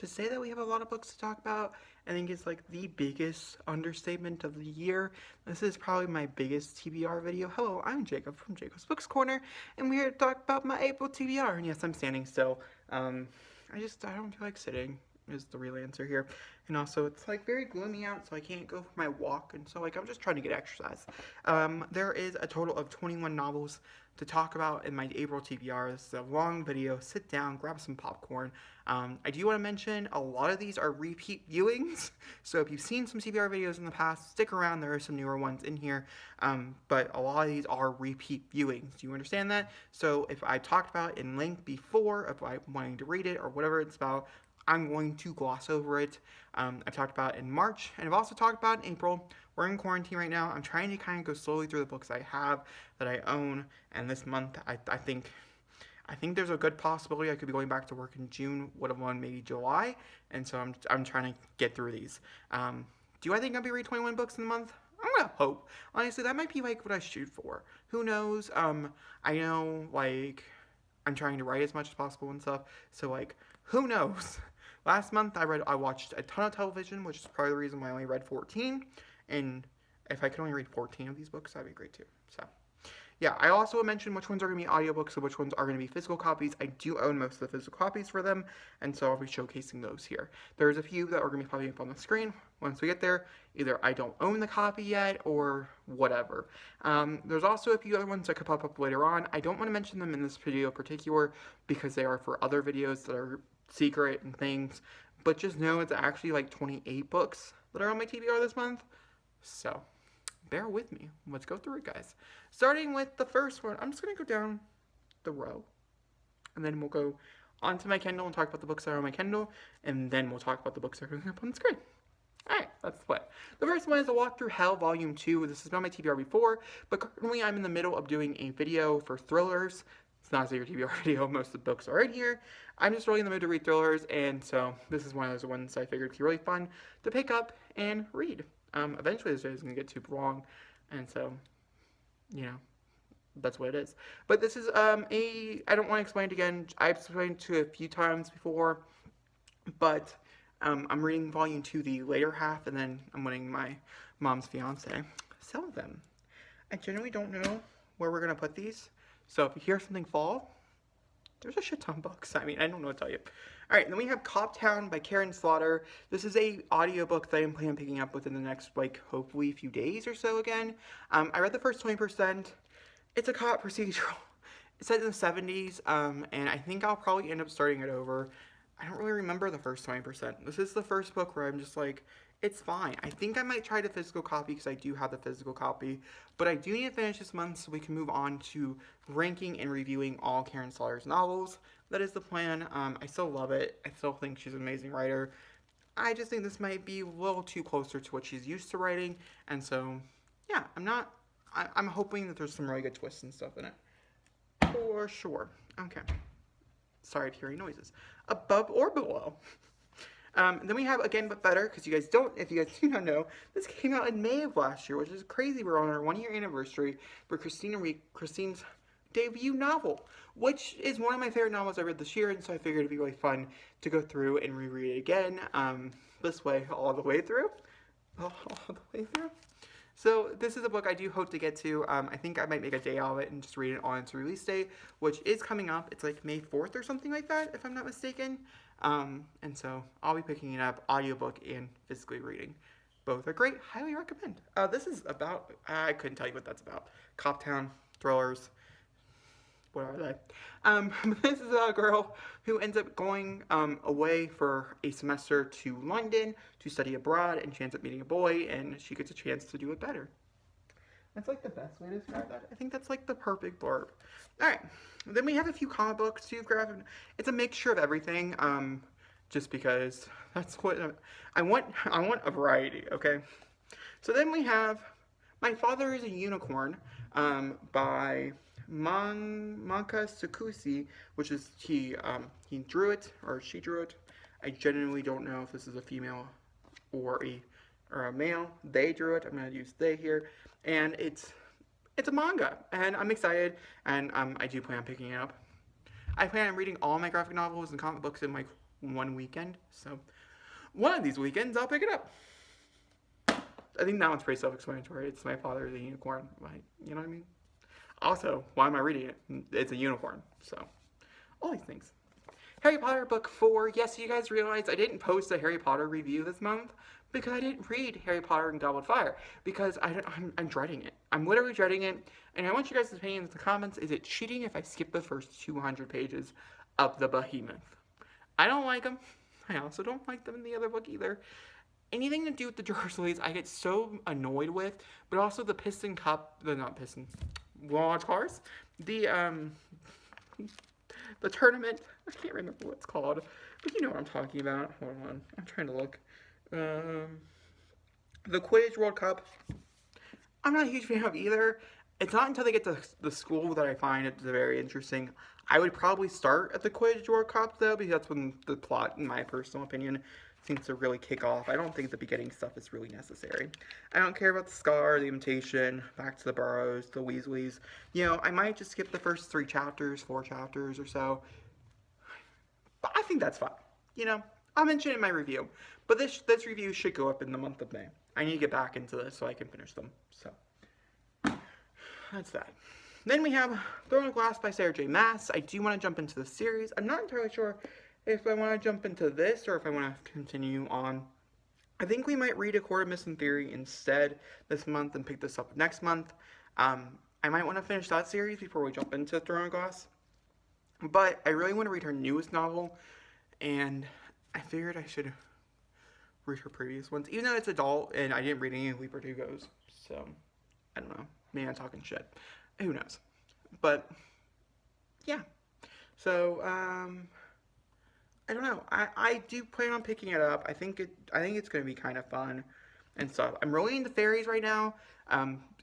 To say that we have a lot of books to talk about, I think is like the biggest understatement of the year. This is probably my biggest TBR video. Hello, I'm Jacob from Jacob's Books Corner, and we're here to talk about my April TBR. And yes, I'm standing still. I don't feel like sitting is the real answer here. And also, it's like very gloomy out, so I can't go for my walk, and so like I'm just trying to get exercise. There is a total of 21 novels to talk about in my April TBR. This is a long video. Sit down, grab some popcorn. I do want to mention a lot of these are repeat viewings, so if you've seen some TBR videos in the past, stick around. There are some newer ones in here, but a lot of these are repeat viewings. Do you understand that? So if I talked about it in length before, if I'm wanting to read it or whatever it's about, I'm going to gloss over it. I've talked about it in March, and I've also talked about it in April. We're in quarantine right now. I'm trying to kind of go slowly through the books I have, that I own, and this month I think there's a good possibility I could be going back to work in June, would have won maybe July, and so I'm trying to get through these. Do I think I'll be reading 21 books in a month? I'm gonna hope. Honestly, that might be like what I shoot for. Who knows? I know like I'm trying to write as much as possible and stuff, so like who knows? Last month I watched a ton of television, which is probably the reason why I only read 14. And if I could only read 14 of these books, that'd be great too. So, yeah, I also mentioned which ones are going to be audiobooks and which ones are going to be physical copies. I do own most of the physical copies for them, and so I'll be showcasing those here. There's a few that are going to be popping up on the screen once we get there. Either I don't own the copy yet or whatever. There's also a few other ones that could pop up later on. I don't want to mention them in this video in particular because they are for other videos that are secret and things, but just know it's actually like 28 books that are on my TBR this month. So, bear with me. Let's go through it, guys. Starting with the first one, I'm just going to go down the row. And then we'll go onto my Kindle and talk about the books that are on my Kindle. And then we'll talk about the books that are going up on the screen. Alright, that's the plan. The first one is A Walk Through Hell, Volume 2. This has been on my TBR before, but currently I'm in the middle of doing a video for thrillers. It's not a secret TBR video. Most of the books are in here. I'm just really in the mood to read thrillers, and so this is one of those ones I figured would be really fun to pick up and read. Eventually this video is going to get too long, and so, you know, that's what it is. But this is I don't want to explain it again. I've explained it to a few times before, but I'm reading volume 2, the later half, and then I'm letting my mom's fiance sell them. I generally don't know where we're going to put these, so if you hear something fall, there's a shit ton of books. I mean, I don't know what to tell you. Alright, then we have Coptown by Karen Slaughter. This is a audiobook that I'm planning on picking up within the next, like, hopefully a few days or so again. I read the first 20%. It's a cop procedural. It's set in the 70s, and I think I'll probably end up starting it over. I don't really remember the first 20%. This is the first book where I'm just like, it's fine. I think I might try the physical copy because I do have the physical copy, but I do need to finish this month so we can move on to ranking and reviewing all Karen Slaughter's novels. That is the plan. I still love it. I still think she's an amazing writer. I just think this might be a little too closer to what she's used to writing, and so, yeah, I'm hoping that there's some really good twists and stuff in it. For sure. Okay. Sorry if hearing noises. Above or below. Then we have Again But Better, because if you guys do not know, this came out in May of last year, which is crazy. We're on our 1-year anniversary for Christine's debut novel, which is one of my favorite novels I read this year, and so I figured it'd be really fun to go through and reread it again, this way, all the way through. So this is a book I do hope to get to. I think I might make a day of it and just read it on its release date, which is coming up. It's like May 4th or something like that, if I'm not mistaken. And so I'll be picking it up, audiobook and physically reading. Both are great. Highly recommend. This is about, I couldn't tell you what that's about. Coptown, thrillers. What are they? This is a girl who ends up going away for a semester to London to study abroad, and she ends up meeting a boy, and she gets a chance to do it better. That's like the best way to describe that. I think that's like the perfect blurb. Alright, then we have a few comic books too. It's a mixture of everything, just because that's what I want a variety, okay? So then we have My Father is a Unicorn by Manka Sakusi, which is he drew it, or she drew it. I genuinely don't know if this is a female or a male. They drew it. I'm going to use they here. And it's a manga, and I'm excited, and I do plan on picking it up. I plan on reading all my graphic novels and comic books in like one weekend. So one of these weekends, I'll pick it up. I think that one's pretty self-explanatory. It's My Father the Unicorn. Like, you know what I mean? Also, why am I reading it? It's a unicorn. So, all these things. Harry Potter book 4. Yes, you guys realize I didn't post a Harry Potter review this month because I didn't read Harry Potter and Goblet of Fire because I'm dreading it. I'm literally dreading it, and I want you guys' opinions in the comments. Is it cheating if I skip the first 200 pages of the Behemoth? I don't like them. I also don't like them in the other book either. Anything to do with the Dursleys, I get so annoyed with, but also the Piston Cup, not Piston, watch cars, the tournament, I can't remember what it's called, but you know what I'm talking about. Hold on, I'm trying to look. The Quidditch World Cup, I'm not a huge fan of either. It's not until they get to the school that I find it very interesting. I would probably start at the Quidditch World Cup, though, because that's when the plot, in my personal opinion, seems to really kick off. I don't think the beginning stuff is really necessary. I don't care about the Scar, the Imitation, Back to the Burrows, the Weasleys. You know, I might just skip the first 3 chapters, 4 chapters or so. But I think that's fine. You know, I'll mention it in my review. But this review should go up in the month of May. I need to get back into this so I can finish them. So, that's that. Then we have Throne of Glass by Sarah J. Maas. I do want to jump into the series. I'm not entirely sure if I want to jump into this or if I want to continue on. I think we might read A Court of Mist and Theory instead this month and pick this up next month. I might want to finish that series before we jump into Throne of Glass. But I really want to read her newest novel, and I figured I should read her previous ones, even though it's adult and I didn't read any of Lee Verdugo's. So, I don't know. Maybe I'm talking shit. Who knows? But, yeah. So, I don't know. I do plan on picking it up. I think it's going to be kind of fun and stuff. I'm really into fairies right now,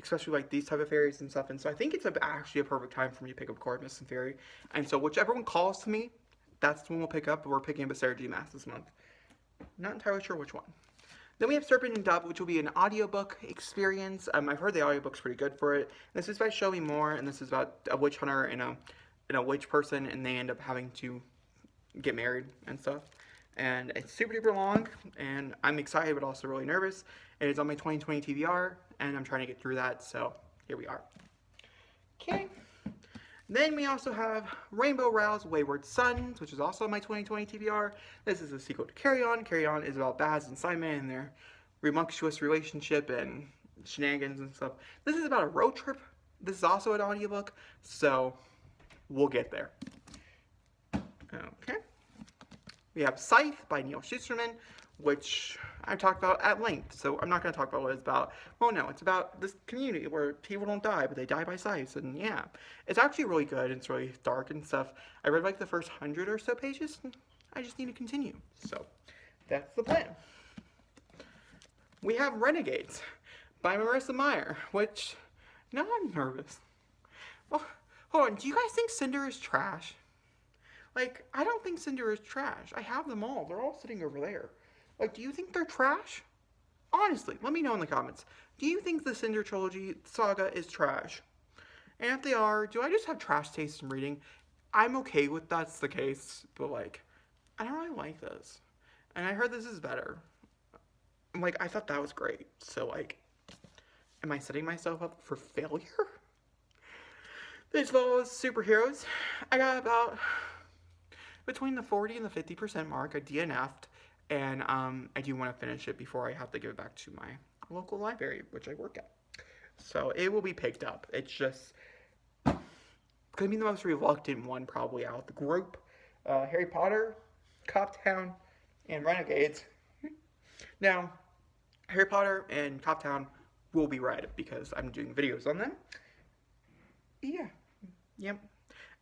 especially like these type of fairies and stuff. And so I think it's actually a perfect time for me to pick up Court of Mist and Fairy. And so whichever one calls to me, that's the one we'll pick up. But we're picking up a Sarah J. Maas this month. Not entirely sure which one. Then we have Serpent and Dove, which will be an audiobook experience. I've heard the audiobook's pretty good for it. This is by Show Me More, and this is about a witch hunter and a witch person, and they end up having to get married and stuff. And it's super duper long, and I'm excited but also really nervous. It is on my 2020 TBR, and I'm trying to get through that, so here we are. Okay. Then we also have Rainbow Rowell's Wayward Sons, which is also on my 2020 TBR. This is a sequel to Carry On. Carry On is about Baz and Simon and their remonstrous relationship and shenanigans and stuff. This is about a road trip. This is also an audiobook, so we'll get there. Okay. We have Scythe by Neil Schusterman, which I've talked about at length, so I'm not going to talk about what it's about. Well, no, it's about this community where people don't die, but they die by scythes, and yeah. It's actually really good, and it's really dark and stuff. I read like the first 100 or so pages, and I just need to continue. So, that's the plan. We have Renegades by Marissa Meyer, which, now I'm nervous. Well, hold on, do you guys think Cinder is trash? Like, I don't think Cinder is trash. I have them all. They're all sitting over there. Like, do you think they're trash? Honestly, let me know in the comments. Do you think the Cinder trilogy saga is trash? And if they are, do I just have trash taste in reading? I'm okay with that's the case, but like, I don't really like this. And I heard this is better. Like, I thought that was great. So like, am I setting myself up for failure? This follows superheroes. I got about between the 40 and the 50% mark. I DNF'd, and I do want to finish it before I have to give it back to my local library, which I work at. So it will be picked up. It's just going to be the most reluctant one probably out of the group. Harry Potter, Coptown, and Renegades. Now, Harry Potter and Coptown will be read because I'm doing videos on them. Yeah. Yep.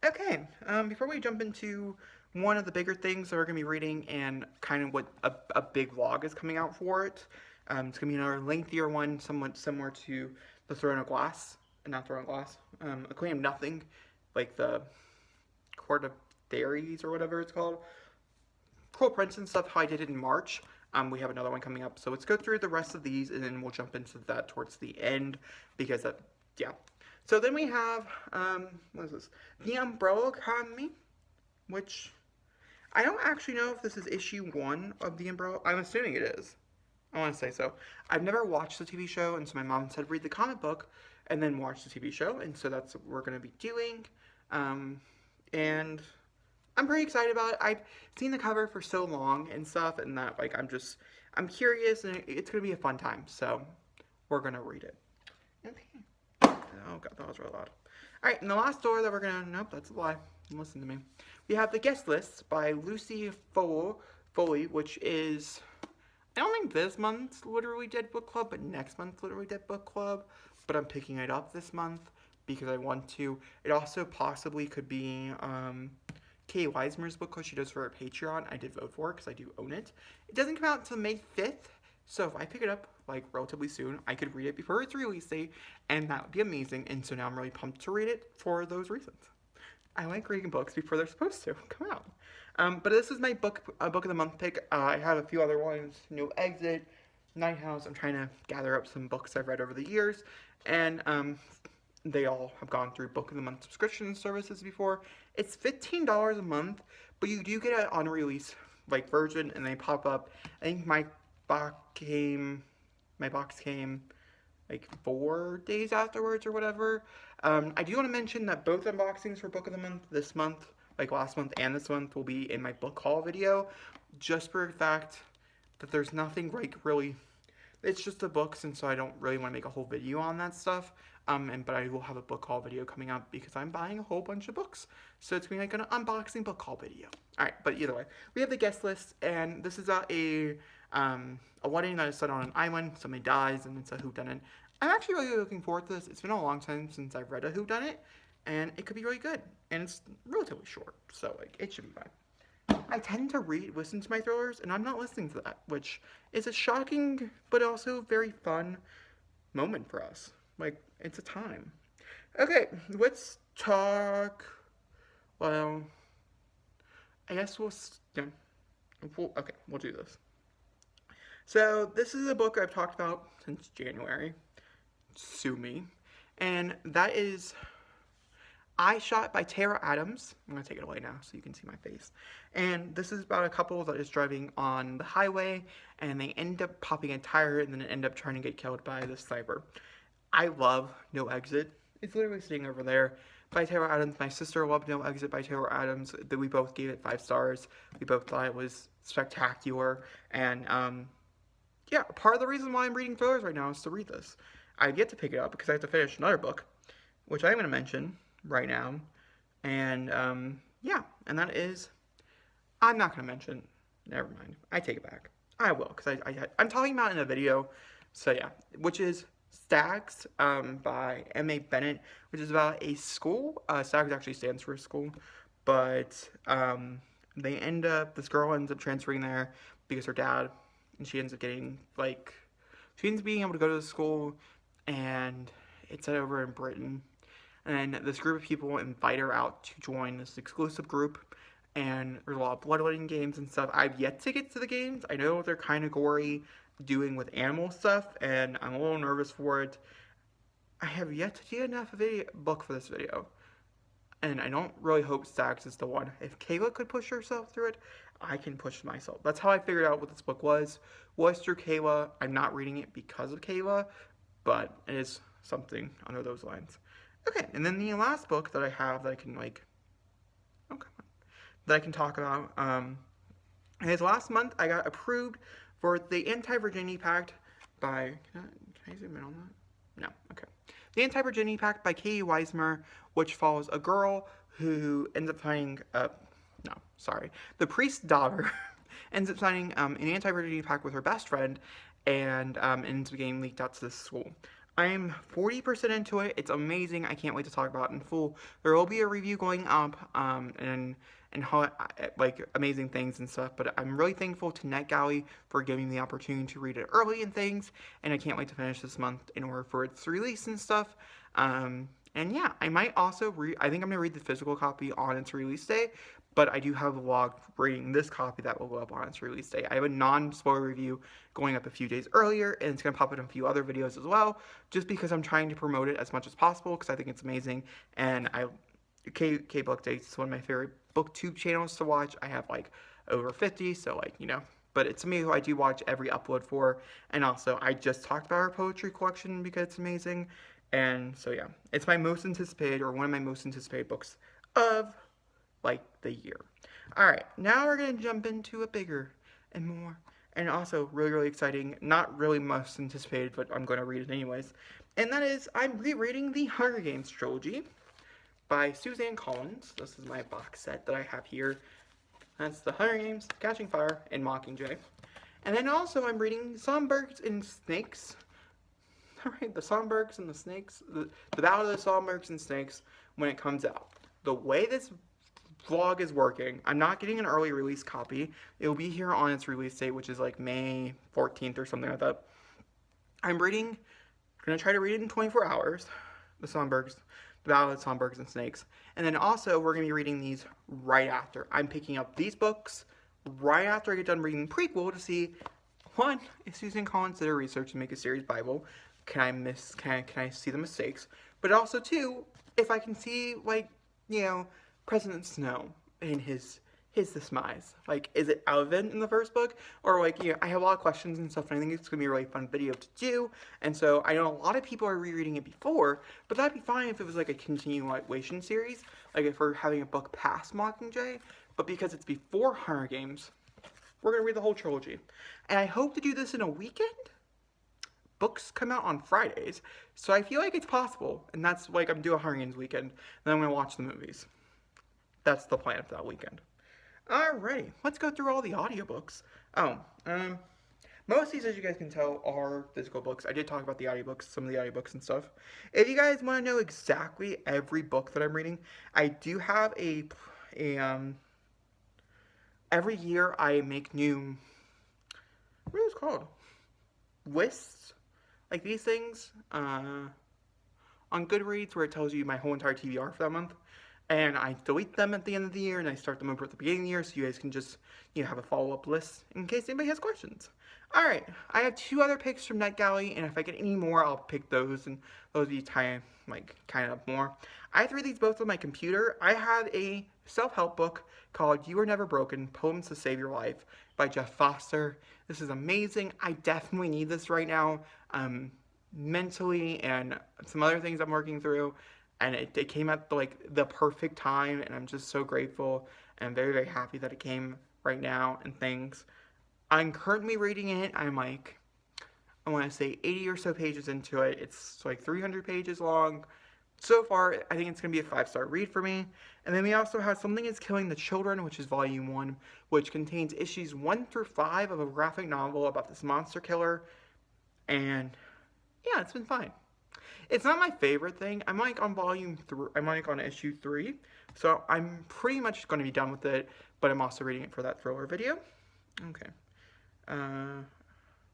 Okay. Before we jump into one of the bigger things that we're going to be reading and kind of what a big vlog is coming out for it. It's going to be another lengthier one, somewhat similar to the Throne of Glass. Not Throne of Glass. A Queen of Nothing. Like the Court of Fairies or whatever it's called. Cruel Prince and stuff, how I did it in March. We have another one coming up. So let's go through the rest of these and then we'll jump into that towards the end. Because, yeah. So then we have, what is this? The Umbrella Academy. Which I don't actually know if this is issue 1 of The Umbrella. I'm assuming it is. I want to say so. I've never watched the TV show, and so my mom said read the comic book and then watch the TV show, and so that's what we're going to be doing. Um, and I'm pretty excited about it. I've seen the cover for so long and stuff, and that like I'm curious, and it's going to be a fun time. So we're going to read it. Okay. Oh god, that was really loud. All right, and the last story that we're gonna nope, that's a lie. Listen to me. We have the guest list by Lucy Foley, which is I don't think this month's Literally Dead Book Club, but next month's Literally Dead Book Club. But I'm picking it up this month because I want to. It also possibly could be Kay Weismer's book club she does for her Patreon. I did vote for it because I do own it. It doesn't come out until May 5th, so if I pick it up like relatively soon, I could read it before its release date, and that would be amazing. And so now I'm really pumped to read it for those reasons. I like reading books before they're supposed to come out. But this is my book of the month pick. I have a few other ones: No Exit, Night House. I'm trying to gather up some books I've read over the years, and they all have gone through book of the month subscription services before. It's $15 a month, but you do get an on-release like version, and they pop up. I think my box came like 4 days afterwards or whatever. I do want to mention that both unboxings for book of the month this month, like last month and this month, will be in my book haul video, just for the fact that there's nothing like really, it's just the books, and so I don't really want to make a whole video on that stuff. But I will have a book haul video coming up because I'm buying a whole bunch of books, so it's going to be like an unboxing book haul video. All right, but either way, we have the guest list, and this is a wedding that is set on an island. Somebody dies, and it's a whodunit. I'm actually really looking forward to this. It's been a long time since I've read a whodunit, and it could be really good. And it's relatively short, so like it should be fine. I tend to listen to my thrillers, and I'm not listening to that, which is a shocking but also very fun moment for us. Like, it's a time. Okay, let's talk. Well, I guess we'll do this. So this is a book I've talked about since January. Sue me. And that is I Shot by Tara Adams. I'm going to take it away now so you can see my face. And this is about a couple that is driving on the highway, and they end up popping a tire and then end up trying to get killed by this sniper. I love No Exit. It's literally sitting over there by Tara Adams. My sister loved No Exit by Tara Adams. We both gave it 5 stars. We both thought it was spectacular. And, yeah, part of the reason why I'm reading thrillers right now is to read this. I get to pick it up because I have to finish another book, which I'm going to mention right now. And, yeah, and that is, I'm not going to mention, never mind. I take it back. I will, because I'm talking about it in a video. So, yeah, which is Stags by M.A. Bennett, which is about a school. Stags actually stands for a school, but this girl ends up transferring there because her dad, and she ends up getting, she ends up being able to go to the school, and it's over in Britain, and this group of people invite her out to join this exclusive group, and there's a lot of bloodletting games and stuff. I've yet to get to the games. I know they're kind of gory, doing with animal stuff, and I'm a little nervous for it. I have yet to do enough of a book for this video, and I don't really hope Stags is the one. If Kayla could push herself through it, I can push myself. That's how I figured out what this book was through Kayla. I'm not reading it because of Kayla, but it is something under those lines. Okay, and then the last book that I have that I can that I can talk about is last month I got approved for the Anti-Virginity Pact by, can I zoom in on that? No, okay. The Anti-Virginity Pact by Kay Weismer, which follows a girl who ends up finding, the priest's daughter ends up signing an Anti-Virginity Pact with her best friend, and ends up getting leaked out to this school. I'm 40% into it. It's amazing. I can't wait to talk about it in full. There will be a review going up, and how, amazing things and stuff, but I'm really thankful to NetGalley for giving me the opportunity to read it early and things, and I can't wait to finish this month in order for its release and stuff. And yeah, I might also I think I'm going to read the physical copy on its release day, but I do have a vlog reading this copy that will go up on its release day. I have a non-spoiler review going up a few days earlier, and it's going to pop up in a few other videos as well, just because I'm trying to promote it as much as possible, because I think it's amazing, and K Book Dates is one of my booktube channels to watch. I have like over 50, so like, but it's somebody who I do watch every upload for. And also, I just talked about her poetry collection because it's amazing. And so yeah, it's my most anticipated, or one of my most anticipated books of like the year. All right, now we're gonna jump into a bigger and more, and also really, really exciting, not really most anticipated, but I'm gonna read it anyways. And that is, I'm rereading the Hunger Games trilogy by Suzanne Collins. This is my box set that I have here. That's the Hunger Games, Catching Fire, and Mockingjay. And then also I'm reading Songbirds and Snakes. Alright, the Songbirds and the Snakes, the Battle of the Songbirds and Snakes when it comes out. The way this vlog is working, I'm not getting an early release copy. It will be here on its release date, which is like May 14th or something like that. I'm going to try to read it in 24 hours, the Songbirds, the Battle of the Songbirds and Snakes. And then also, we're going to be reading these right after. I'm picking up these books right after I get done reading the prequel to see, one, if Susan Collins did her research to make a series Bible, can I see the mistakes? But also, two, if I can see, like, President Snow and his demise. Like, is it Alvin in the first book? Or, like, I have a lot of questions and stuff, and I think it's going to be a really fun video to do. And so, I know a lot of people are rereading it before, but that'd be fine if it was, like, a continuation series. Like, if we're having a book past Mockingjay. But because it's before Hunger Games, we're going to read the whole trilogy. And I hope to do this in a weekend. Books come out on Fridays, so I feel like it's possible. And that's, like, I'm doing a Hunger Games weekend, and then I'm going to watch the movies. That's the plan for that weekend. Alrighty, let's go through all the audiobooks. Most of these, as you guys can tell, are physical books. I did talk about the audiobooks, some of the audiobooks and stuff. If you guys want to know exactly every book that I'm reading, I do have every year I make new, what is it called? Lists? Like these things, on Goodreads, where it tells you my whole entire TBR for that month. And I delete them at the end of the year, and I start them over at the beginning of the year, so you guys can just, have a follow-up list in case anybody has questions. Alright, I have 2 other picks from NetGalley, and if I get any more, I'll pick those, and those will be kind of more. I have to read these both on my computer. I have a self-help book called You Are Never Broken, Poems to Save Your Life by Jeff Foster. This is amazing. I definitely need this right now, mentally, and some other things I'm working through. And it came at, the perfect time, and I'm just so grateful, and very, very happy that it came right now, and things. I'm currently reading it. I'm, I want to say 80 or so pages into it. It's, 300 pages long. So far, I think it's going to be a 5-star read for me. And then we also have Something Is Killing the Children, which is Volume 1, which contains issues 1 through 5 of a graphic novel about this monster killer. And, yeah, it's been fine. It's not my favorite thing. I'm on volume 3. I'm on issue 3. So I'm pretty much going to be done with it. But I'm also reading it for that thriller video. Okay.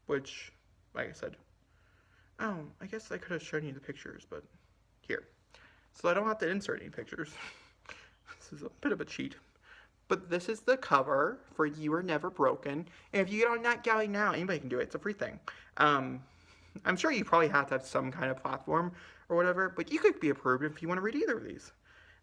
Which, like I said. Oh, I guess I could have shown you the pictures, but here. So I don't have to insert any pictures. This is a bit of a cheat. But this is the cover for You Are Never Broken. And if you get on NetGalley now, anybody can do it. It's a free thing. I'm sure you probably have to have some kind of platform or whatever, but you could be approved if you want to read either of these.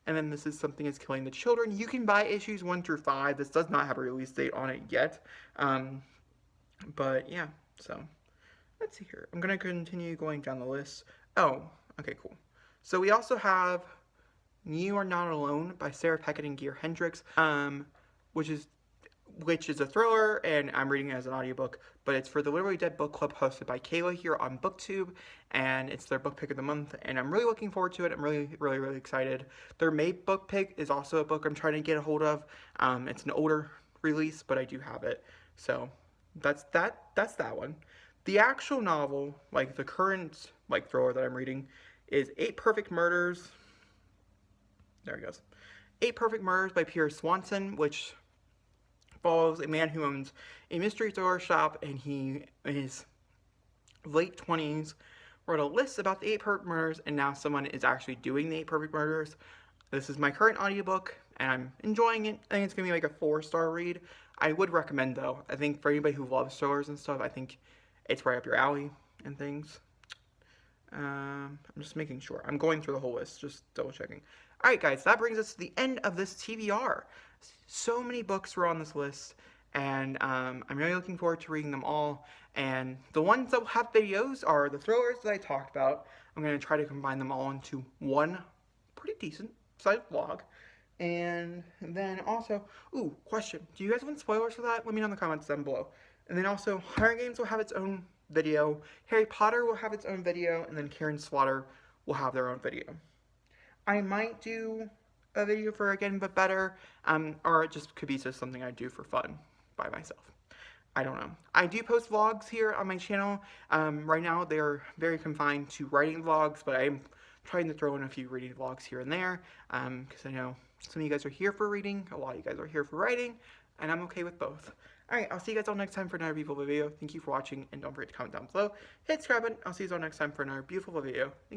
And then this is Something Is Killing the Children. You can buy issues 1 through 5. This does not have a release date on it yet. But yeah, so let's see here. I'm going to continue going down the list. Oh, okay, cool. So we also have You Are Not Alone by Sarah Peckett and Gear Hendricks, which is a thriller, and I'm reading it as an audiobook, but it's for the Literally Dead Book Club hosted by Kayla here on BookTube, and it's their book pick of the month, and I'm really looking forward to it. I'm really, really, really excited. Their May book pick is also a book I'm trying to get a hold of. It's an older release, but I do have it, so that's that one. The actual novel, the current, thriller that I'm reading is 8 Perfect Murders. There it goes. 8 Perfect Murders by Pierce Swanson, which follows a man who owns a mystery thriller shop, and he, in his late 20s, wrote a list about the 8 perfect murders, and now someone is actually doing the 8 perfect murders. This is my current audiobook, and I'm enjoying it. I think it's going to be a 4-star read. I would recommend, though. I think for anybody who loves thrillers and stuff, I think it's right up your alley and things. I'm just making sure. I'm going through the whole list, just double checking. Alright guys, that brings us to the end of this TBR. So many books were on this list, and I'm really looking forward to reading them all. And the ones that will have videos are the thrillers that I talked about. I'm going to try to combine them all into one pretty decent sized vlog. And then also, ooh, question. Do you guys want spoilers for that? Let me know in the comments down below. And then also, Hunger Games will have its own video. Harry Potter will have its own video. And then Karen Slaughter will have their own video. I might do a video for Again But Better, or it just could be just something I do for fun by myself. I don't know. I do post vlogs here on my channel. Right now they're very confined to writing vlogs, but I'm trying to throw in a few reading vlogs here and there, because I know some of you guys are here for reading, a lot of you guys are here for writing, and I'm okay with both. Alright, I'll see you guys all next time for another beautiful video. Thank you for watching, and don't forget to comment down below. Hit subscribe button. I'll see you all next time for another beautiful video. Thank you.